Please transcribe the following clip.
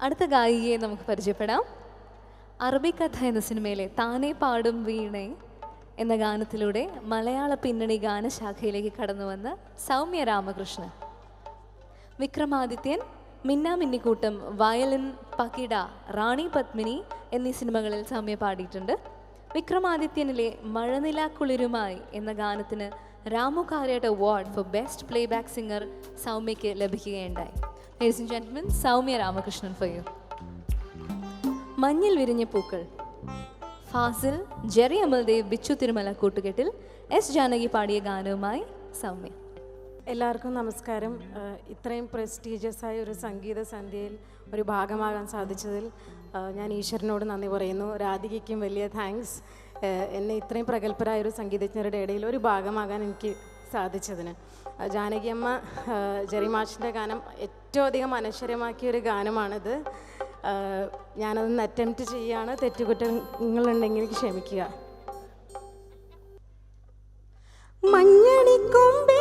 അടുത്ത ഗായികയെ നമുക്ക് പരിചയപ്പെടാം. അറബിക്കഥ എന്ന സിനിമയിലെ താനേ പാടും വീണേ എന്ന ഗാനത്തിലൂടെ മലയാള പിന്നണി ഗാനശാഖയിലേക്ക് കടന്നു വന്ന സൗമ്യ രാമകൃഷ്ണൻ. വിക്രമാദിത്യൻ, മിന്നാമിന്നിക്കൂട്ടം, വയലിൻ, പകിട, റാണി പത്മിനി എന്നീ സിനിമകളിൽ സൗമ്യ പാടിയിട്ടുണ്ട്. വിക്രമാദിത്യനിലെ മഴനിലാക്കുളിരുമായി എന്ന ഗാനത്തിന് Ramu Kariat award for best playback singer സൗമ്യയ്ക്ക് ലഭിക്കുകയുണ്ടായി. Ladies and gentlemen, Soumya Ramakrishnan for you. മഞ്ഞിൽ വിരിഞ്ഞ പൂക്കൾ. ഫാസിൽ, ജെറി അമൽദേവ്, ബിച്ചു തിരുമല കൂട്ടുകെട്ടിൽ എസ് ജാനകി പാടിയ ഗാനവുമായി സൗമ്യ. എല്ലാവർക്കും നമസ്കാരം. ഇത്രയും പ്രസ്റ്റീജിയസ് ആയ ഒരു സംഗീത സന്ധ്യയിൽ ഒരു ഭാഗമാകാൻ സാധിച്ചതിൽ ഞാൻ ഈശ്വരനോട് നന്ദി പറയുന്നു. രാധികയ്ക്കും വലിയ താങ്ക്സ്. എന്നെ ഇത്രയും പ്രഗത്ഭരായ ഒരു സംഗീതജ്ഞരുടെ ഇടയിൽ ഒരു ഭാഗമാകാൻ എനിക്ക് സാധിച്ചതിന്. ജാനകിയമ്മ ജെറി മാഷിൻ്റെ ഗാനം ഏറ്റവും അധികം അനശ്വരമാക്കിയൊരു ഗാനമാണിത്. ഞാനതൊന്ന് അറ്റംപ്റ്റ് ചെയ്യുകയാണ്. തെറ്റുകുറ്റങ്ങളുണ്ടെങ്കിൽ ക്ഷമിക്കുക. മഞ്ഞണിക്കൊമ്പ്